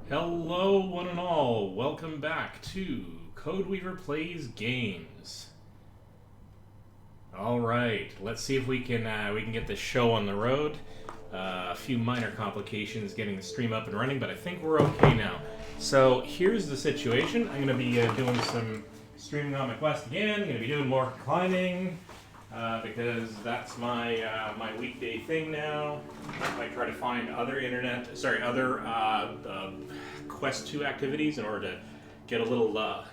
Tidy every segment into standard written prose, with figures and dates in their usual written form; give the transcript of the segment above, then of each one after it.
Hello, one and all. Welcome back to Codeweaver Plays Games. All right, let's see if we can get this show on the road. A few minor complications getting the stream up and running, but I think we're okay now. So here's the situation. I'm going to be doing some streaming on my Quest again. I'm going to be doing more climbing because that's my my weekday thing now. I try to find other Quest 2 activities in order to get a little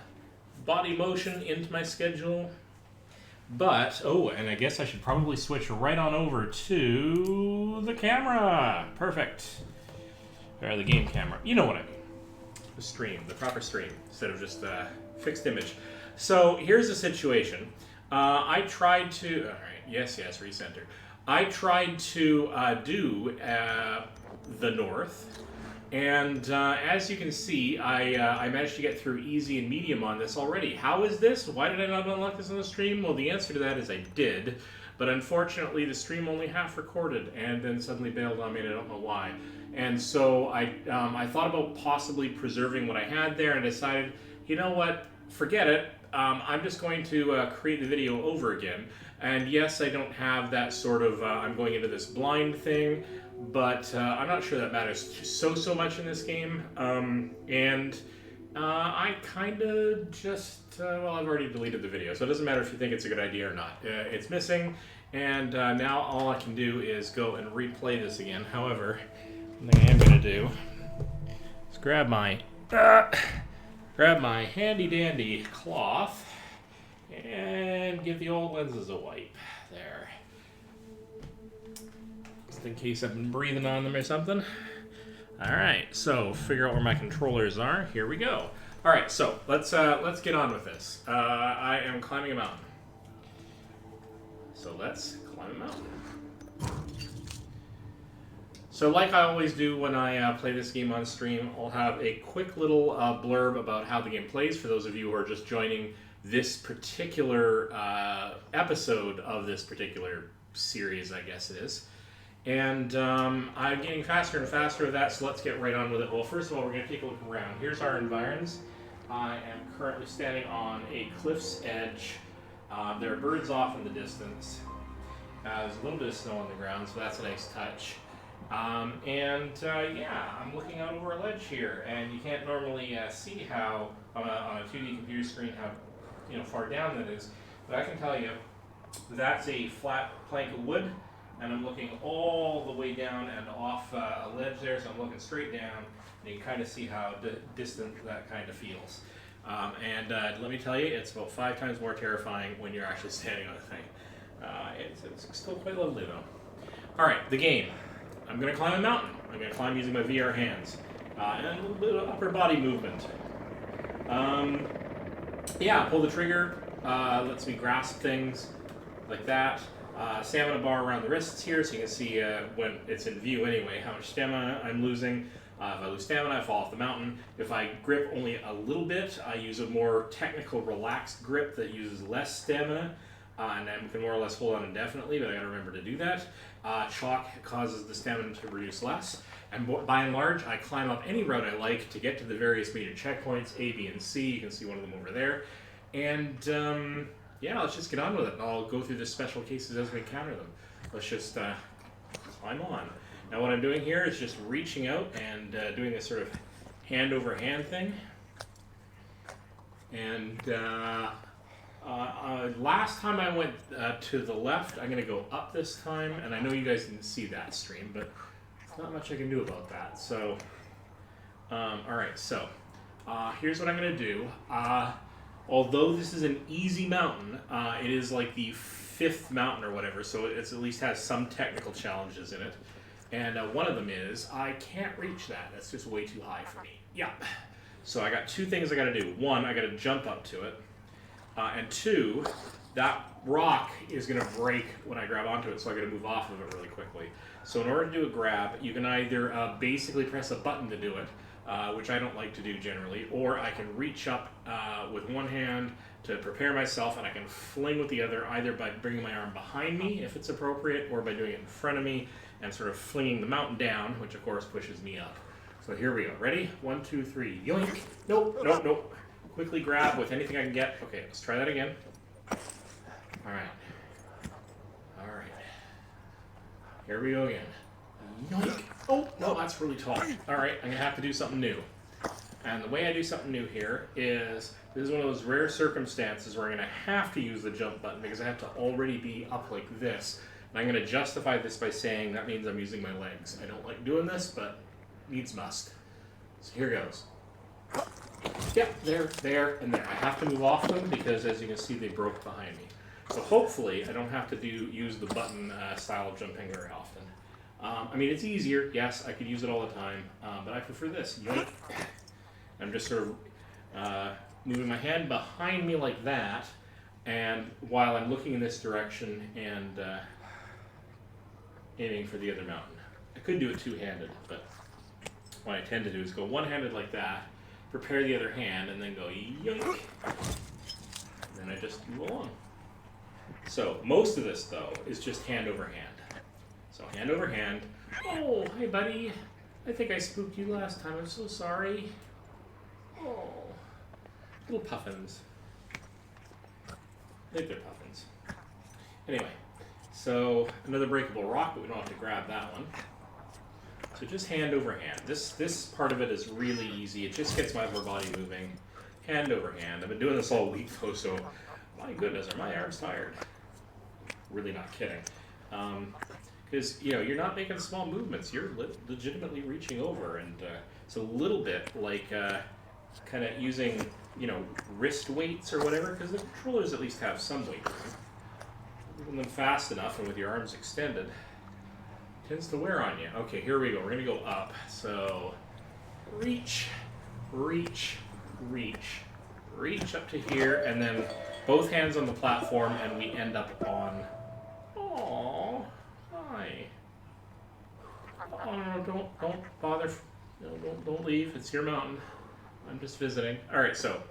body motion into my schedule. But, and I guess I should probably switch right on over to the camera. Perfect. Or the game camera. You know what I mean. The stream, the proper stream, instead of just fixed image. So, here's the situation. I tried to, all right, yes, recenter. I tried to do the North, and as you can see, I managed to get through easy and medium on this already. How is this? Why did I not unlock this on the stream? Well, the answer to that is I did, but unfortunately the stream only half recorded and then suddenly bailed on me and I don't know why. And so I thought about possibly preserving what I had there and decided, you know what, forget it. I'm just going to create the video over again. And yes, I don't have that sort of, I'm going into this blind thing, but I'm not sure that matters so much in this game. I kind of just, I've already deleted the video, so it doesn't matter if you think it's a good idea or not. It's missing, and now all I can do is go and replay this again. However, one thing I am going to do is grab my handy dandy cloth and give the old lenses a wipe there. Just in case I've been breathing on them or something. Alright, so figure out where my controllers are. Here we go. Alright, so let's get on with this. I am climbing a mountain. So let's climb a mountain. So like I always do when I play this game on stream, I'll have a quick little blurb about how the game plays for those of you who are just joining this particular episode of this particular series, I guess it is. And I'm getting faster and faster with that, so let's get right on with it. Well, first of all, we're going to take a look around. Here's our environs. I am currently standing on a cliff's edge. There are birds off in the distance. There's a little bit of snow on the ground, so that's a nice touch. I'm looking out over a ledge here, and you can't normally see how, on a 2D computer screen, how far down that is. But I can tell you, that's a flat plank of wood, and I'm looking all the way down and off a ledge there, so I'm looking straight down, and you can kind of see how distant that kind of feels. Let me tell you, it's about 5 times more terrifying when you're actually standing on a thing. It's still quite lovely, though. Alright, the game. I'm going to climb a mountain. I'm going to climb using my VR hands. And a little bit of upper body movement. Pull the trigger. Lets me grasp things like that. Stamina bar around the wrists here, so you can see when it's in view anyway, how much stamina I'm losing. If I lose stamina, I fall off the mountain. If I grip only a little bit, I use a more technical, relaxed grip that uses less stamina. And then we can more or less hold on indefinitely, but I gotta remember to do that. Chalk causes the stamina to reduce less. And by and large, I climb up any route I like to get to the various major checkpoints, A, B, and C. You can see one of them over there. And let's just get on with it. I'll go through the special cases as we encounter them. Let's just climb on. Now what I'm doing here is just reaching out and doing this sort of hand over hand thing. And last time I went to the left, I'm going to go up this time, and I know you guys didn't see that stream, but there's not much I can do about that. So, alright, so here's what I'm going to do. Although this is an easy mountain, it is like the 5th mountain or whatever, so it at least has some technical challenges in it. And one of them is, I can't reach that. That's just way too high for me. Yeah. So I got 2 things I got to do. 1, I got to jump up to it. And 2, that rock is going to break when I grab onto it, so I got to move off of it really quickly. So in order to do a grab, you can either basically press a button to do it, which I don't like to do generally, or I can reach up with one hand to prepare myself, and I can fling with the other, either by bringing my arm behind me, if it's appropriate, or by doing it in front of me, and sort of flinging the mountain down, which of course pushes me up. So here we go. Ready? 1, 2, 3. Yoink. Nope, nope, nope. Quickly grab with anything I can get. Okay, let's try that again. All right. All right. Here we go again. Yoink. Oh, no, that's really tall. All right, I'm going to have to do something new. And the way I do something new here is, this is one of those rare circumstances where I'm going to have to use the jump button because I have to already be up like this. And I'm going to justify this by saying that means I'm using my legs. I don't like doing this, but needs must. So here goes. Yep, there, and there. I have to move off them because, as you can see, they broke behind me. So hopefully I don't have to use the button style of jumping very often. I mean, it's easier. Yes, I could use it all the time, but I prefer this. Yoink. I'm just sort of moving my hand behind me like that, and while I'm looking in this direction and aiming for the other mountain. I could do it two-handed, but what I tend to do is go one-handed like that, prepare the other hand, and then go yoink. And then I just move along. So most of this, though, is just hand over hand. So hand over hand. Oh, hi, buddy. I think I spooked you last time. I'm so sorry. Oh, little puffins. I think they're puffins. Anyway, so another breakable rock, but we don't have to grab that one. So just hand over hand. This part of it is really easy. It just gets my upper body moving. Hand over hand. I've been doing this all week, though, so my goodness, are my arms tired? Really not kidding. Because, you're not making small movements. You're legitimately reaching over, and it's a little bit like kind of using, wrist weights or whatever, because the controllers at least have some weight to them. Moving them fast enough and with your arms extended tends to wear on you. Okay, here we go. We're going to go up. So reach, reach, reach. Reach up to here, and then both hands on the platform, and we end up on... Aww, hi. Oh, no, don't bother. No, don't leave. It's your mountain. I'm just visiting. All right, so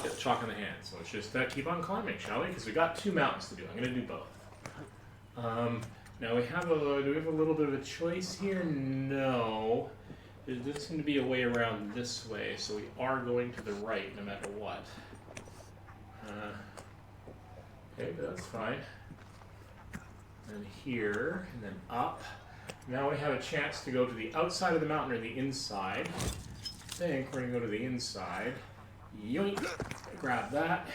get chalk in the hands. So let's just keep on climbing, shall we? Because we got 2 mountains to do. I'm going to do both. Now do we have a little bit of a choice here? No. There does seem to be a way around this way, so we are going to the right no matter what. Okay, but that's fine. And here, and then up. Now we have a chance to go to the outside of the mountain or the inside. I think we're going to go to the inside. Yoink! Grab that.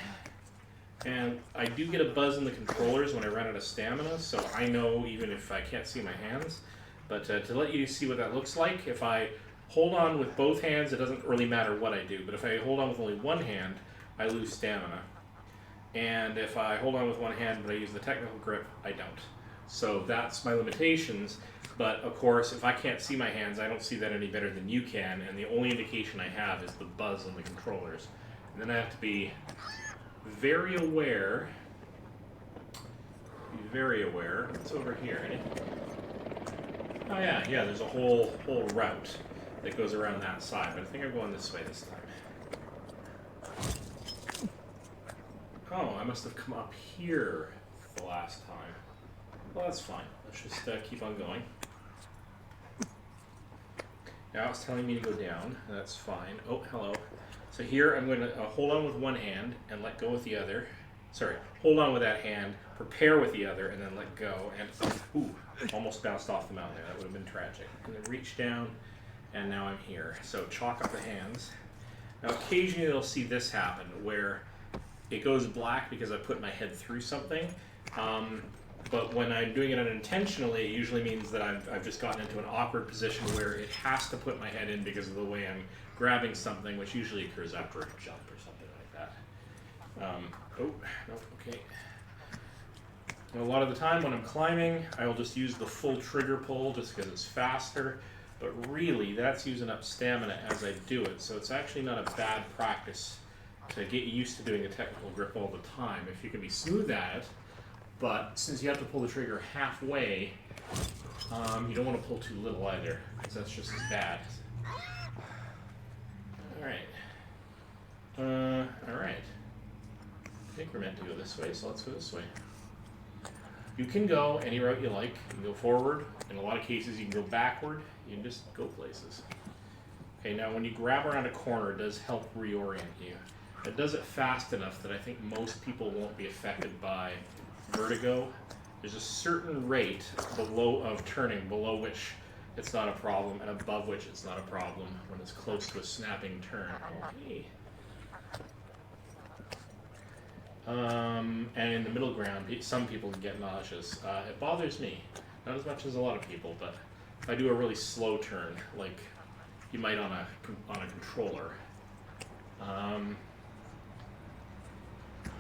And I do get a buzz in the controllers when I run out of stamina, so I know even if I can't see my hands. But to let you see what that looks like, if I hold on with both hands, it doesn't really matter what I do. But if I hold on with only one hand, I lose stamina. And if I hold on with one hand but I use the technical grip, I don't. So that's my limitations. But of course, if I can't see my hands, I don't see that any better than you can. And the only indication I have is the buzz on the controllers. And then I have to be very aware. What's over here? Oh yeah, there's a whole route that goes around that side, but I think I'm going this way this time. Oh, I must have come up here the last time. Well, that's fine. Let's just keep on going. Now it's telling me to go down. That's fine. Oh, hello. So here I'm going to hold on with one hand and let go with the other. Sorry, hold on with that hand, prepare with the other, and then let go. And ooh, almost bounced off the mountain there. That would have been tragic. And then reach down, and now I'm here. So chalk up the hands. Now occasionally you'll see this happen where it goes black because I put my head through something. But when I'm doing it unintentionally, it usually means that I've just gotten into an awkward position where it has to put my head in because of the way I'm grabbing something, which usually occurs after a jump or something like that. Oh, no, okay. And a lot of the time when I'm climbing, I'll just use the full trigger pull just because it's faster. But really, that's using up stamina as I do it. So it's actually not a bad practice to get used to doing a technical grip all the time. If you can be smooth at it, but since you have to pull the trigger halfway, you don't want to pull too little either, because that's just as bad. Alright. I think we're meant to go this way, so let's go this way. You can go any route you like. You can go forward. In a lot of cases, you can go backward. You can just go places. Okay, now when you grab around a corner, it does help reorient you. It does it fast enough that I think most people won't be affected by vertigo. There's a certain rate below of turning below which it's not a problem, and above which it's not a problem when it's close to a snapping turn. Okay. And in the middle ground, some people can get nauseous. It bothers me, not as much as a lot of people, but if I do a really slow turn, like you might on a controller.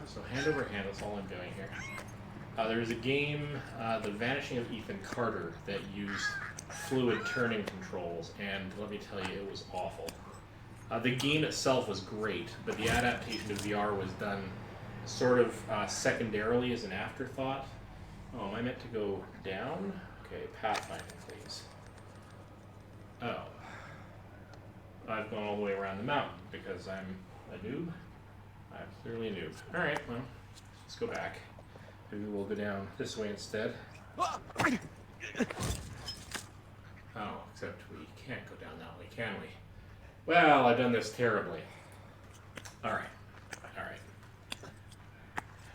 So hand over hand, that's all I'm doing here. There was a game, The Vanishing of Ethan Carter, that used fluid turning controls, and let me tell you, it was awful. The game itself was great, but the adaptation to VR was done sort of secondarily as an afterthought. Oh, am I meant to go down? Okay, pathfinding, please. Oh. I've gone all the way around the mountain because I'm a noob. I'm clearly a noob. Alright, well, let's go back. Maybe we'll go down this way instead. Oh, except we can't go down that way, can we? Well, I've done this terribly. Alright.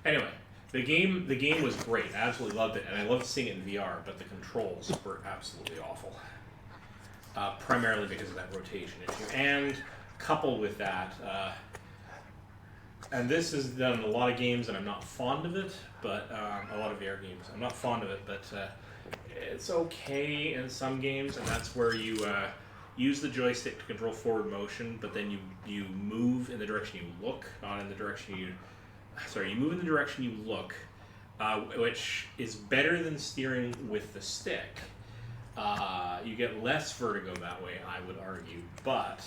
Anyway, the game was great. I absolutely loved it, and I loved seeing it in VR, but the controls were absolutely awful. Primarily because of that rotation issue. And coupled with that, and this is done in a lot of games, and I'm not fond of it, but a lot of VR games. I'm not fond of it, but it's okay in some games, and that's where you use the joystick to control forward motion, but then you move in the direction you look, not in the direction you... Sorry, you move in the direction you look, which is better than steering with the stick. You get less vertigo that way, I would argue, but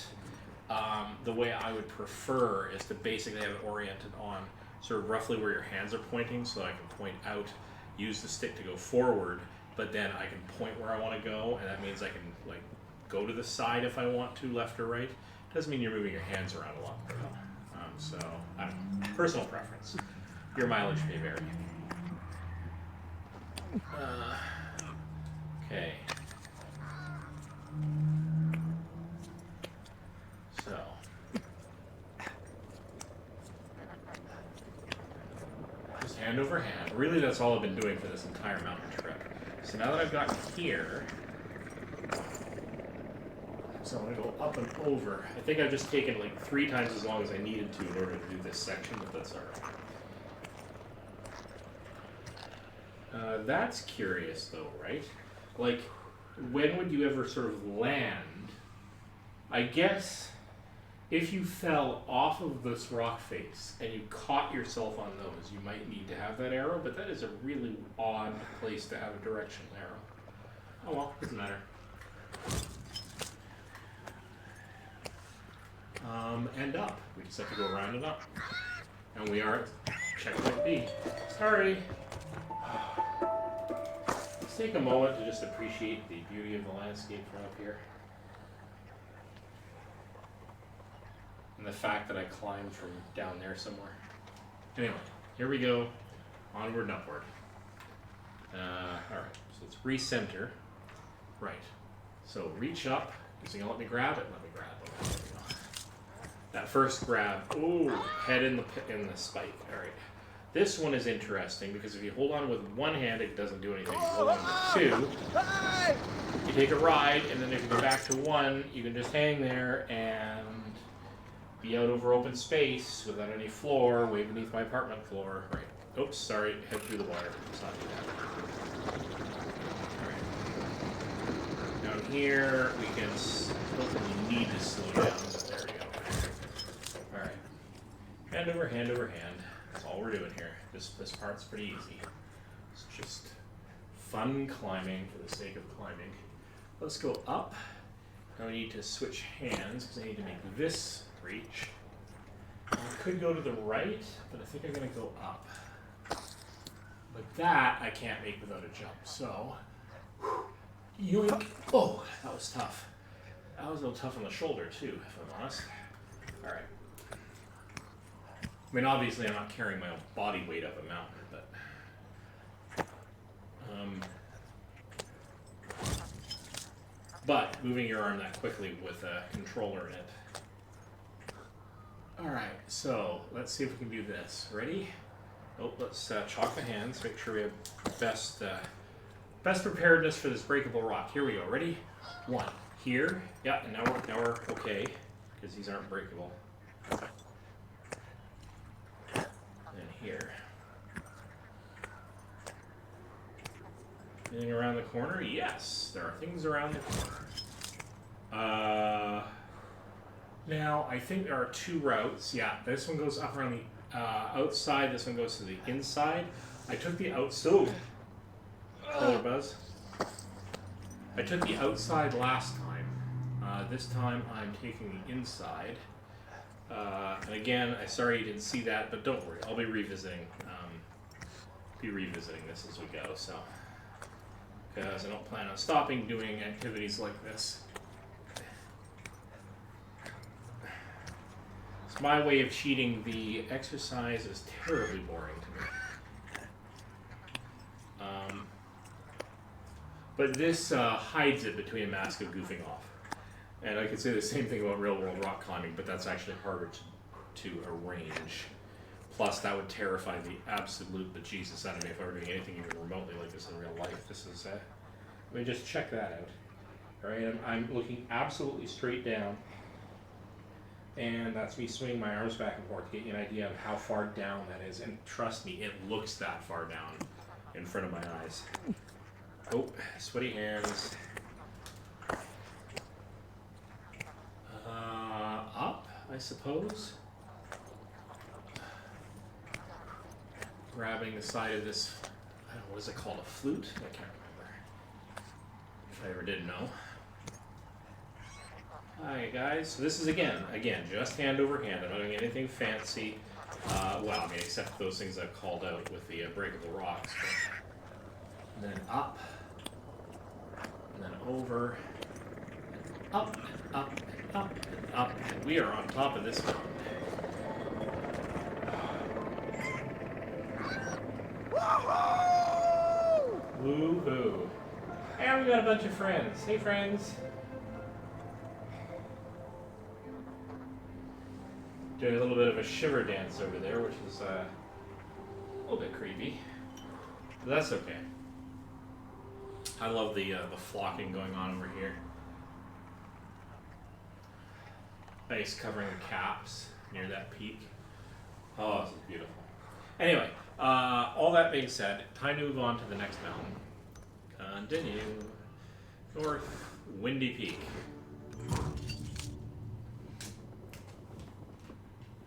the way I would prefer is to basically have it oriented on sort of roughly where your hands are pointing, so I can point out, use the stick to go forward, but then I can point where I want to go, and that means I can like go to the side if I want to, left or right. Doesn't mean you're moving your hands around a lot more though. So, I don't know, personal preference. Your mileage may vary. Okay. So. Just hand over hand. Really, that's all I've been doing for this entire mountain trip. So now that I've got here, so I'm going to go up and over. I think I've just taken like 3 times as long as I needed to in order to do this section, but that's alright. That's curious though, right? Like, when would you ever sort of land? I guess if you fell off of this rock face and you caught yourself on those, you might need to have that arrow, but that is a really odd place to have a directional arrow. Oh well, doesn't matter. And up. We just have to go around and up. And we are at checkpoint B. Sorry. Let's take a moment to just appreciate the beauty of the landscape from up here. And the fact that I climbed from down there somewhere. Anyway, here we go. Onward and upward. Alright, so let's recenter. Right. So reach up. Is it going to let me grab it? Let me grab it. There we go. That first grab, ooh, head in the spike. All right, this one is interesting because if you hold on with one hand, it doesn't do anything. You hold on with 2, you take a ride, and then if you go back to 1, you can just hang there and be out over open space without any floor, way beneath my apartment floor. Right. Oops, sorry, head through the water. Let's not do that. All right. Down here, we can hopefully need to slow down. Hand over hand. That's all we're doing here. This part's pretty easy. It's just fun climbing for the sake of climbing. Let's go up. Now we need to switch hands because I need to make this reach. I could go to the right, but I think I'm going to go up. But that I can't make without a jump. So, yoink. Oh, that was tough. That was a little tough on the shoulder too, if I'm honest. All right. I mean, obviously, I'm not carrying my own body weight up a mountain, but moving your arm that quickly with a controller in it. Alright, so let's see if we can do this. Ready? Oh, let's chalk the hands, make sure we have best preparedness for this breakable rock. Here we go. Ready? 1. Here. Yeah, and now we're okay, because these aren't breakable. And here. Anything around the corner? Yes, there are things around the corner. Now, I think there are 2 routes. Yeah, this one goes up around the outside, this one goes to the inside. I took the outside. Buzz. I took the outside last time. This time I'm taking the inside. And again, I'm sorry you didn't see that, but don't worry, I'll be revisiting. This as we go. So, because I don't plan on stopping doing activities like this. It's my way of cheating. The exercise is terribly boring to me. But this hides it between a mask of goofing off. And I could say the same thing about real world rock climbing, but that's actually harder to arrange. Plus, that would terrify the absolute bejesus out of me if I were doing anything even remotely like this in real life. This is, let me just check that out. All right, I'm looking absolutely straight down. And that's me swinging my arms back and forth to get you an idea of how far down that is. And trust me, it looks that far down in front of my eyes. Oh, sweaty hands. Up, I suppose. Grabbing the side of this, I don't know, what is it called, a flute? I can't remember. If I ever did know. Hi guys, so this is again, just hand over hand. I'm not doing anything fancy. Well, I mean, except those things I've called out with the breakable rocks. And then up, and then over, and up, and up, and up, and up. And we are on top of this mountain. Woohoo! And we got a bunch of friends. Hey friends! Doing a little bit of a shiver dance over there, which is a little bit creepy. But that's okay. I love the flocking going on over here. Ice covering the caps near that peak. Oh, this is beautiful. Anyway, all that being said, time to move on to the next mountain. Continue. North Windy Peak.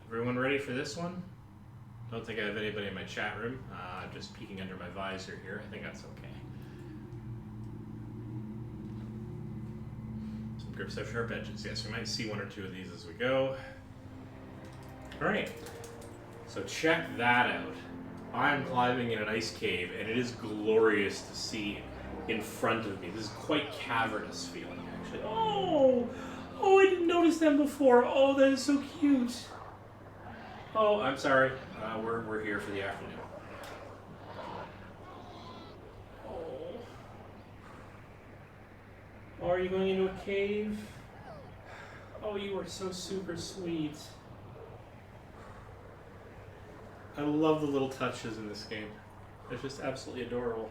Everyone ready for this one? Don't think I have anybody in my chat room. I'm just peeking under my visor here. I think that's okay. Some grips have sharp edges. Yes, we might see 1 or 2 of these as we go. All right. So check that out. I'm climbing in an ice cave, and it is glorious to see in front of me. This is quite cavernous feeling, actually. Oh, I didn't notice them before. Oh, that is so cute. Oh, I'm sorry. We're here for the afternoon. Oh, are you going into a cave? Oh, you are so super sweet. I love the little touches in this game. It's just absolutely adorable.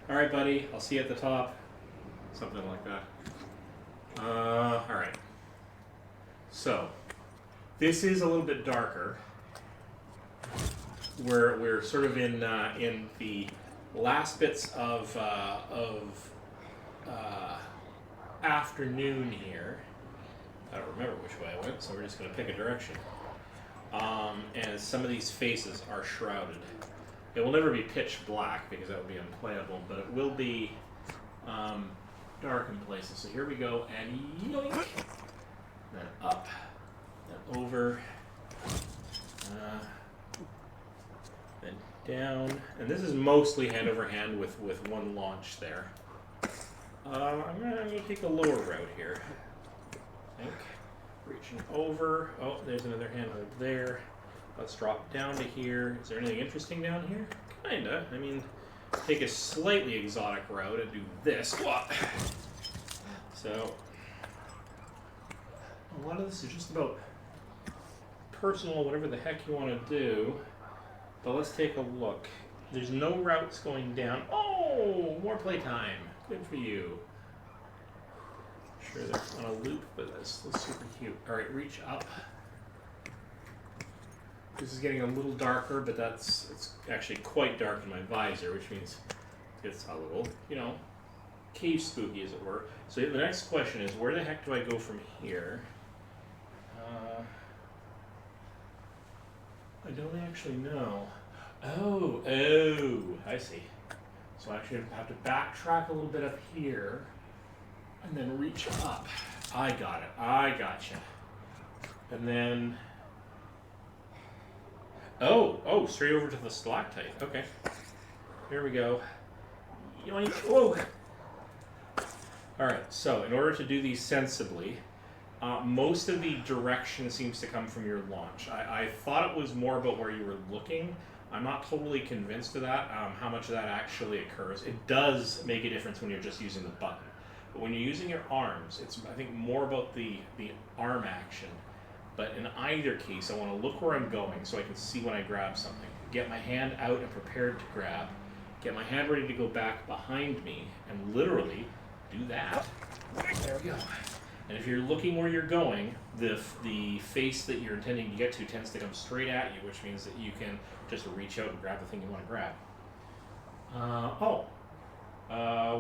All right, buddy. I'll see you at the top. Something like that. All right. So, this is a little bit darker. We're sort of in the last bits of afternoon here. I don't remember which way I went, so we're just going to pick a direction. And some of these faces are shrouded. It will never be pitch black because that would be unplayable, but it will be dark in places. So here we go, and yoink! Then up, then over, then down. And this is mostly hand over hand with 1 launch there. I'm going to take a lower route here. I think. Reaching over. Oh, there's another handhold there. Let's drop down to here. Is there anything interesting down here? Kinda. I mean, take a slightly exotic route and do this. So, a lot of this is just about personal, whatever the heck you want to do. But let's take a look. There's no routes going down. Oh, more playtime. Good for you. Sure, they're on a loop, but that's super cute. All right, reach up. This is getting a little darker, but it's actually quite dark in my visor, which means it's a little, you know, cave spooky, as it were. So the next question is, where the heck do I go from here? I don't actually know. Oh, I see. So I actually have to backtrack a little bit up here and then reach up. I got it. I gotcha. And then, oh, straight over to the stalactite. Okay. Here we go. Yoink. Whoa. All right, so in order to do these sensibly, most of the direction seems to come from your launch. I thought it was more about where you were looking. I'm not totally convinced of that, how much of that actually occurs. It does make a difference when you're just using the button. But when you're using your arms, it's, I think, more about the arm action. But in either case, I want to look where I'm going so I can see when I grab something. Get my hand out and prepared to grab. Get my hand ready to go back behind me and literally do that. There we go. And if you're looking where you're going, the face that you're intending to get to tends to come straight at you, which means that you can just reach out and grab the thing you want to grab.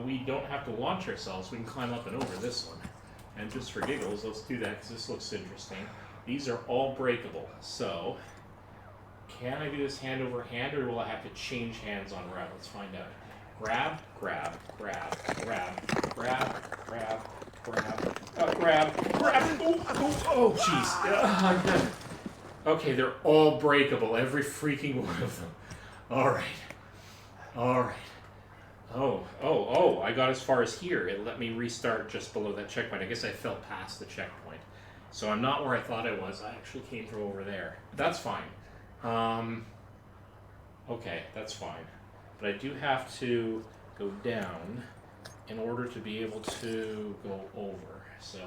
We don't have to launch ourselves. We can climb up and over this one. And just for giggles, let's do that because this looks interesting. These are all breakable. So, can I do this hand over hand, or will I have to change hands on route? Let's find out. Grab, grab, grab, grab, grab, grab, grab, grab. Oh, jeez. Okay, they're all breakable, every freaking one of them. All right. Oh, I got as far as here. It let me restart just below that checkpoint. I guess I fell past the checkpoint. So I'm not where I thought I was. I actually came from over there. That's fine. Okay, that's fine. But I do have to go down in order to be able to go over. So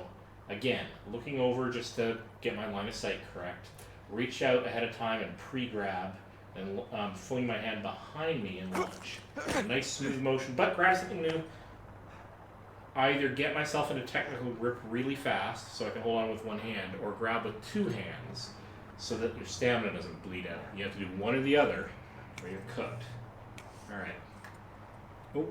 again, looking over just to get my line of sight correct. Reach out ahead of time and pre-grab, and fling my hand behind me and launch. A nice smooth motion, but grab something new. I either get myself in a technical grip really fast so I can hold on with one hand, or grab with two hands so that your stamina doesn't bleed out. You have to do one or the other or you're cooked. All right. Oh. All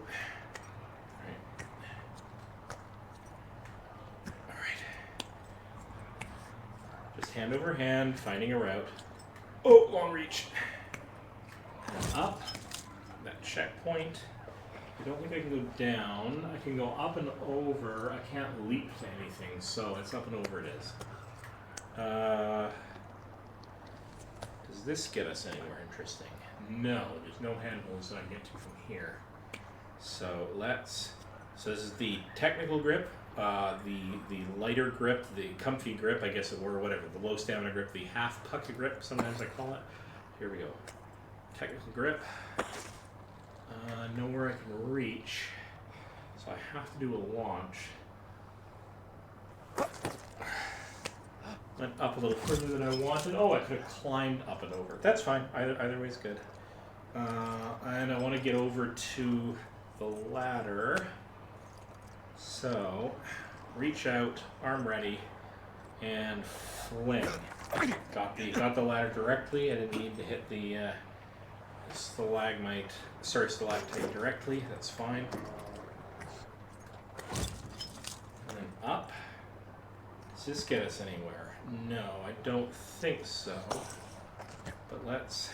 right. Just hand over hand, finding a route. Oh, long reach. And up. That checkpoint. I don't think I can go down. I can go up and over. I can't leap to anything, so it's up and over it is. Does this get us anywhere interesting? No, there's no handholds that I can get to from here. So so this is the technical grip, the lighter grip, the comfy grip, I guess it were, whatever, the low stamina grip, the half puck grip, sometimes I call it. Here we go. Technical grip. Nowhere I can reach, so I have to do a launch. Went up a little further than I wanted. Oh, I could have climbed up and over. That's fine. Either way is good. And I want to get over to the ladder. So, reach out, arm ready, and fling. Got the ladder directly. I didn't need to hit the stalactite directly. That's fine. And then up. Does this get us anywhere? No, I don't think so. But let's.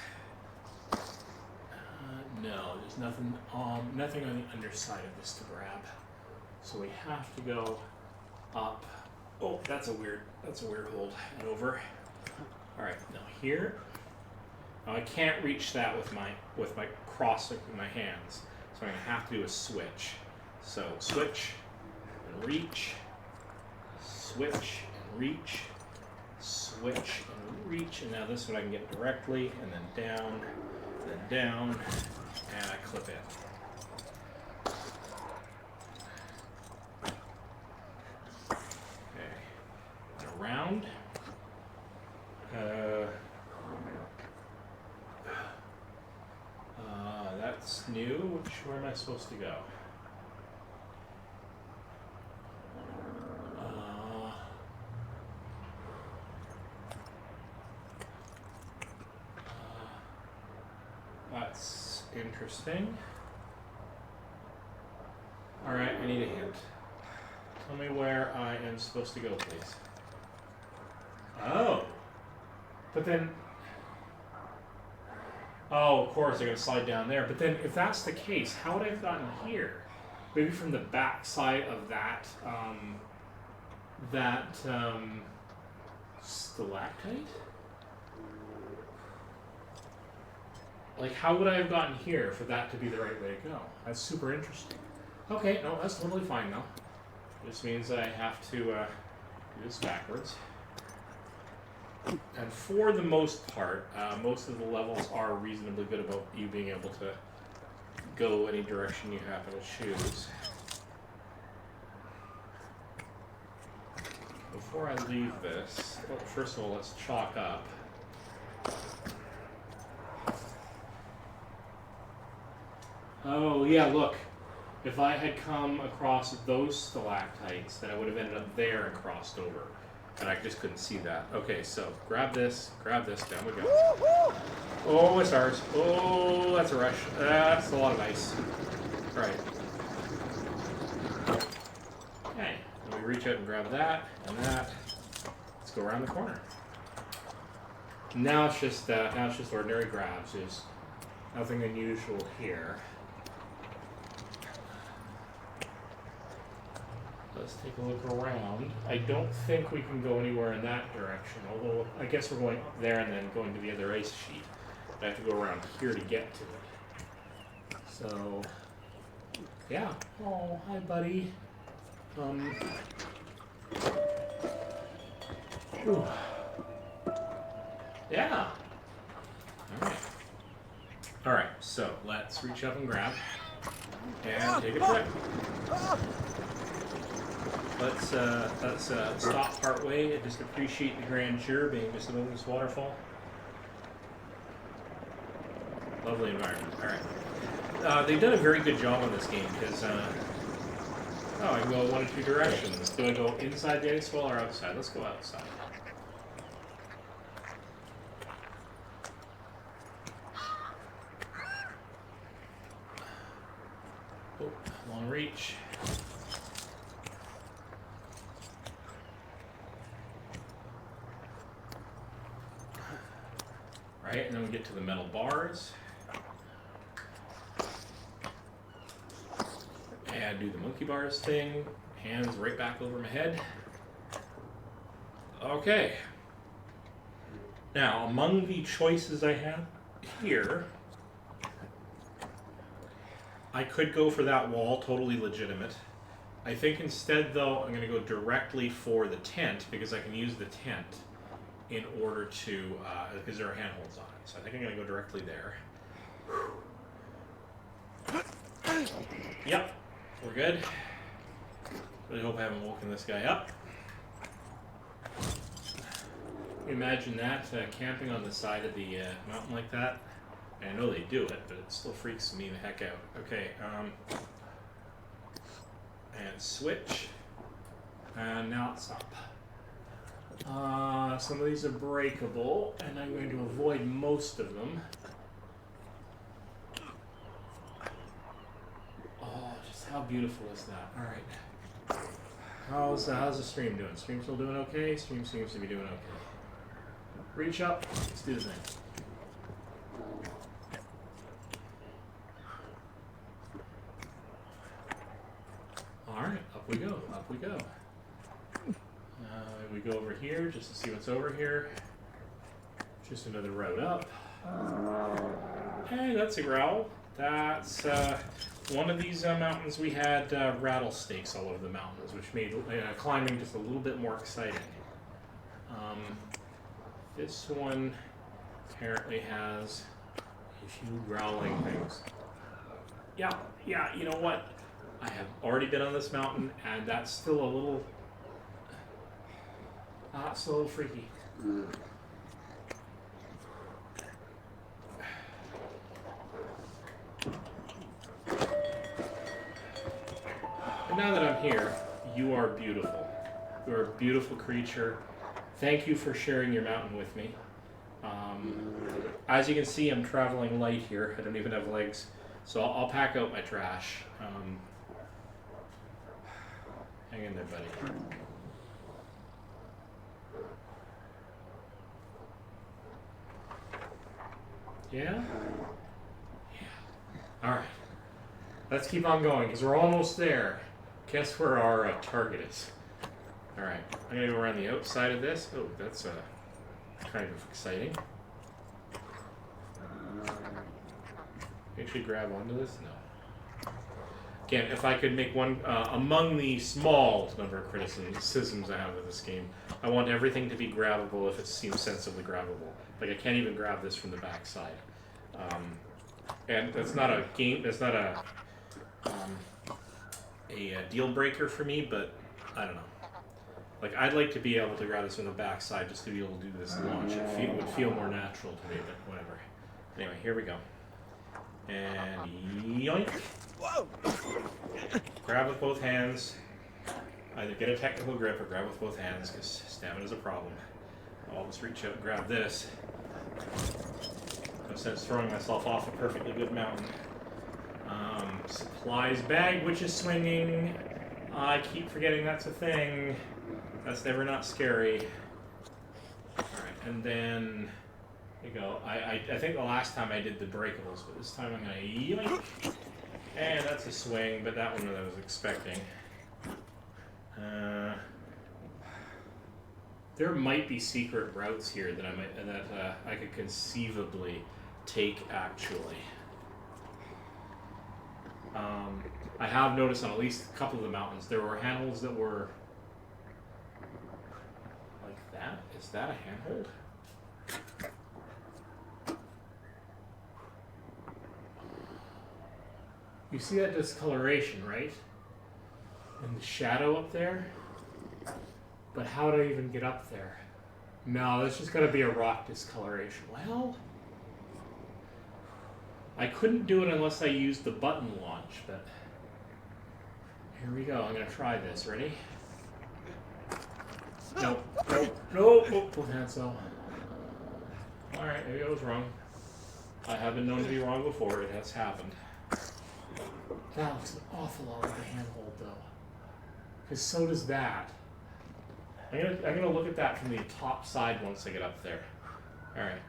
No, there's nothing on the underside of this to grab. So we have to go up. Oh, that's a weird hold and over. All right, now here. Now I can't reach that with my crossing my hands, so I'm gonna have to do a switch. So switch and reach, switch and reach, switch and reach, and now this one I can get directly, and then down, and I clip in. that's new. Where am I supposed to go? That's interesting. Alright, I need a hint. Tell me where I am supposed to go, please. Oh! But then... Oh, of course, I gotta slide down there. But then, if that's the case, how would I have gotten here? Maybe from the back side of that, stalactite? Like, how would I have gotten here for that to be the right way to go? That's super interesting. Okay, no, that's totally fine now. This means I have to do this backwards. And for the most part, most of the levels are reasonably good about you being able to go any direction you happen to choose. Before I leave this, well, first of all, let's chalk up. Oh, yeah, look. If I had come across those stalactites, then I would have ended up there and crossed over. And I just couldn't see that. Okay, so grab this, down we go. Oh, my stars. Oh, that's a rush. That's a lot of ice. Right. Okay, then we reach out and grab that and that. Let's go around the corner. Now it's just ordinary grabs. There's nothing unusual here. Let's take a look around. I don't think we can go anywhere in that direction, although I guess we're going up there and then going to the other ice sheet. I have to go around here to get to it. So, yeah. Oh, hi, buddy. Whew. Yeah. All right, so let's reach up and grab and take a trip. Let's stop partway and just appreciate the grandeur being just above this waterfall. Lovely environment. All right. They've done a very good job on this game because, I can go one of two directions. Do I go inside the ice wall or outside? Let's go outside. Oh, long reach. Right, and then we get to the metal bars. And do the monkey bars thing. Hands right back over my head. Okay. Now, among the choices I have here, I could go for that wall, totally legitimate. I think instead, though, I'm going to go directly for the tent, because I can use the tent in order to, because there are handholds on it. So I think I'm going to go directly there. Yep, we're good. Really hope I haven't woken this guy up. Imagine that, camping on the side of the mountain like that. And I know they do it, but it still freaks me the heck out. Okay, and switch. And now it's up. Some of these are breakable, and I'm going to avoid most of them. Oh, just how beautiful is that? All right. How's the stream doing? Stream still doing okay? Stream seems to be doing okay. Reach up. Let's do the thing. All right, up we go. Up we go. We go over here just to see what's over here. Just another road up. Hey, that's a growl. That's one of these mountains. We had rattlesnakes all over the mountains, which made climbing just a little bit more exciting. This one apparently has a few growling things. Yeah, you know what? I have already been on this mountain, and that's still a little... it's a little freaky. now that I'm here, you are beautiful. You are a beautiful creature. Thank you for sharing your mountain with me. As you can see, I'm traveling light here. I don't even have legs. So I'll pack out my trash. Hang in there, buddy. Yeah? Yeah. Alright. Let's keep on going, because we're almost there. Guess where our target is. Alright. I'm going to go around the outside of this. Oh, that's kind of exciting. Actually grab onto this? No. Again, if I could make one, among the small number of criticisms I have of this game, I want everything to be grabbable if it seems sensibly grabbable. Like, I can't even grab this from the back side. And that's not a game, that's not a deal breaker for me, but I don't know. Like, I'd like to be able to grab this from the back side just to be able to do this launch. It would feel more natural to me, but whatever. Anyway, here we go. And yoink. Whoa. Grab with both hands. Either get a technical grip or grab with both hands, because stamina is a problem. I'll just reach out and grab this. No sense throwing myself off a perfectly good mountain. Supplies bag, which is swinging. I keep forgetting that's a thing. That's never not scary. Alright, and then there you go. I think the last time I did the breakables, but this time I'm gonna yoink. And that's a swing, but that one that I was expecting. There might be secret routes here that I could conceivably take actually. I have noticed on at least a couple of the mountains there were handholds that were like that. Is that a handhold? You see that discoloration, right? And the shadow up there? But how do I even get up there? No, that's just gotta be a rock discoloration. Well, I couldn't do it unless I used the button launch, but here we go. I'm gonna try this. Ready? Nope. Oh, both hands though. Alright, maybe I was wrong. I have been known to be wrong before. It has happened. That looks an awful lot like a handhold though. Because so does that. I'm gonna look at that from the top side once I get up there. Alright.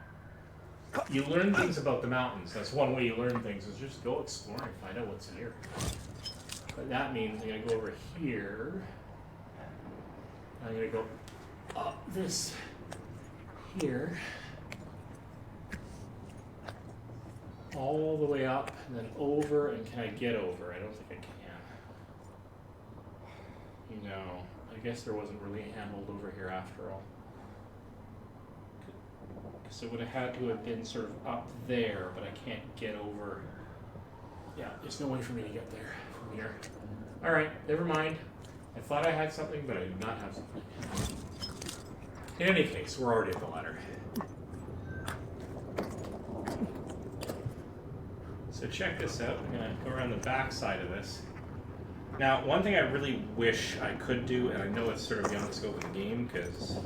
You learn things about the mountains. That's one way you learn things, is just go explore and find out what's here. But that means I'm gonna go over here. I'm gonna go up this here. All the way up and then over, and can I get over? I don't think I can. No, I guess there wasn't really a handhold over here after all. So it would have had to have been sort of up there, but I can't get over. Yeah, there's no way for me to get there from here. Alright, never mind. I thought I had something, but I do not have something. In any case, we're already at the ladder. So check this out. I'm going to go around the back side of this. Now, one thing I really wish I could do, and I know it's sort of beyond the scope of the game, because,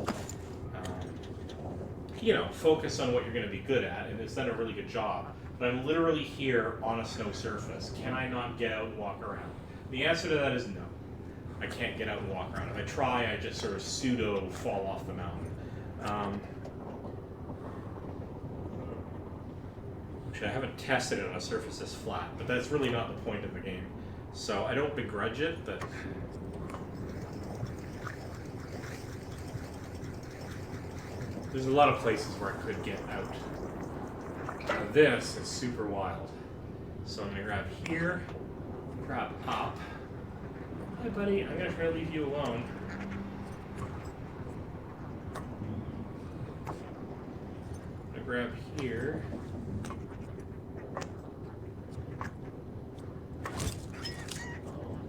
you know, focus on what you're going to be good at, and it's done a really good job. But I'm literally here on a snow surface. Can I not get out and walk around? The answer to that is no. I can't get out and walk around. If I try, I just sort of pseudo fall off the mountain. Actually, I haven't tested it on a surface this flat, but that's really not the point of the game. So I don't begrudge it, but there's a lot of places where I could get out. Now this is super wild. So I'm gonna grab here, grab up. Hi buddy, I'm gonna try to leave you alone. I'm gonna grab here.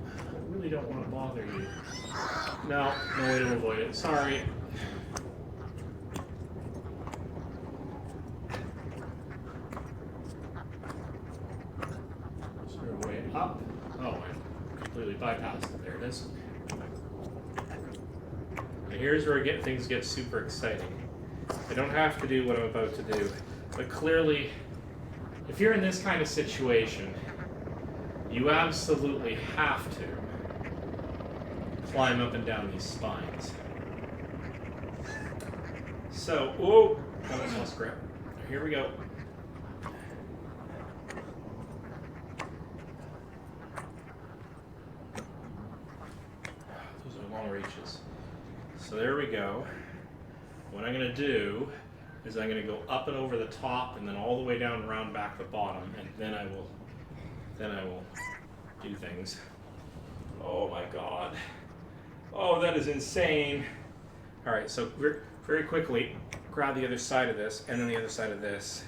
I really don't want to bother you. No way to avoid it. Sorry. Is there a way up? Oh, I completely bypassed it. There it is. And here's where things get super exciting. I don't have to do what I'm about to do, but clearly, if you're in this kind of situation, you absolutely have to climb up and down these spines. So, oh, almost lost grip. Here we go. Those are long reaches. So there we go. What I'm going to do is I'm going to go up and over the top and then all the way down and around back the bottom, and then I will do things. Oh my god. Oh, that is insane. All right, so very quickly grab the other side of this and then the other side of this.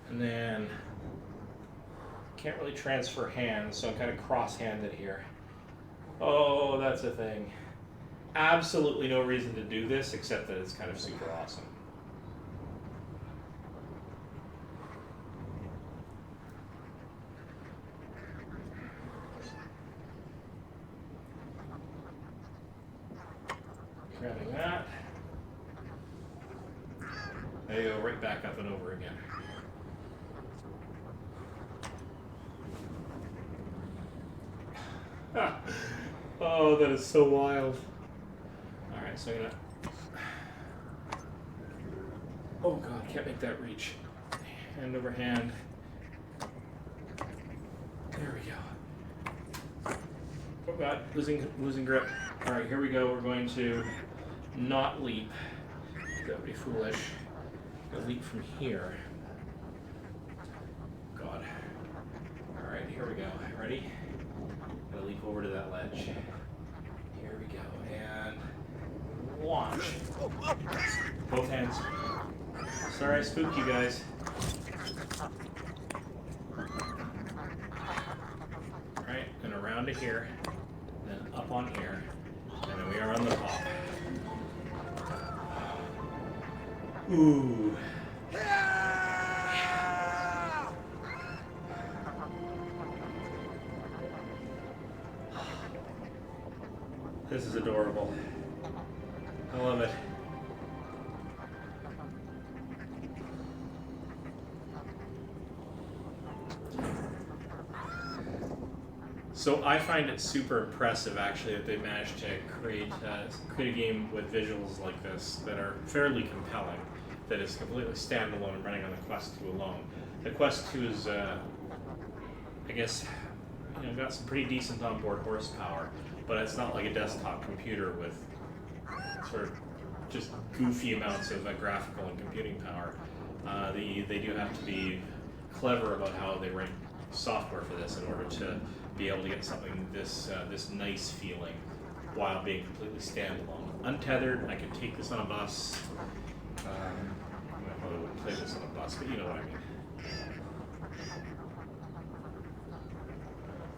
And then can't really transfer hands, so I'm kind of cross-handed here. Oh, that's a thing. Absolutely no reason to do this except that it's kind of super awesome. Grabbing that. There you go, right back up and over again. Oh, that is so wild. Alright, so I'm gonna... Oh god, can't make that reach. Hand over hand. There we go. Oh god, losing grip. Alright, here we go. We're going to not leap. That would be foolish. Gonna leap from here. God. Alright, here we go. Ready? Gonna leap over to that ledge. Here we go. And launch. Both hands. Sorry I spooked you guys. Alright, and around to here. Then up on here. And then we are on the top. Ooh. This is adorable. I love it. So I find it super impressive, actually, that they managed to create a game with visuals like this that are fairly compelling, that is completely standalone and running on the Quest 2 alone. The Quest 2 is, I guess, got some pretty decent onboard horsepower, but it's not like a desktop computer with sort of just goofy amounts of graphical and computing power. They do have to be clever about how they write software for this in order to be able to get something this nice feeling while being completely standalone. Untethered, I could take this on a bus. I probably wouldn't play this on a bus, but you know what I mean.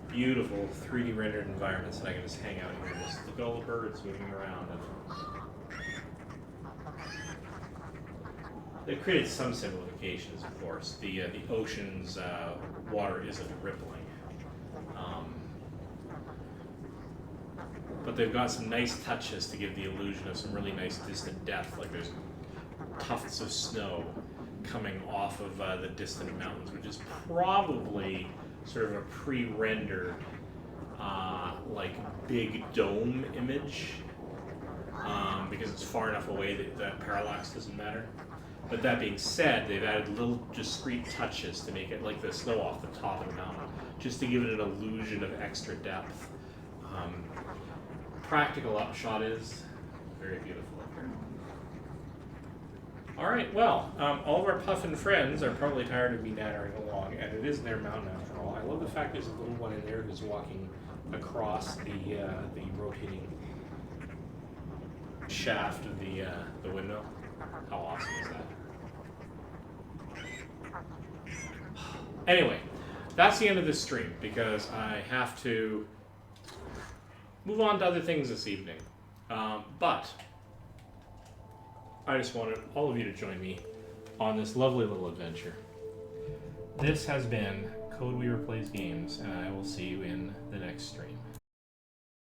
Beautiful 3D rendered environments that I can just hang out here and just look at all the birds moving around. They've created some simplifications, of course. The ocean's water isn't rippling. But they've got some nice touches to give the illusion of some really nice distant depth, like there's tufts of snow coming off of the distant mountains, which is probably sort of a pre-rendered like big dome image, because it's far enough away that parallax doesn't matter. But that being said, they've added little discrete touches to make it like the snow off the top of the mountain, just to give it an illusion of extra depth. Practical upshot is very beautiful up here. All right, well, all of our puffin friends are probably tired of me nattering along, and it is their mountain after all. I love the fact there's a little one in there who's walking across the rotating shaft of the window. How awesome is that? Anyway, that's the end of this stream because I have to move on to other things this evening. But I just wanted all of you to join me on this lovely little adventure. This has been Code Weaver Plays Games, and I will see you in the next stream.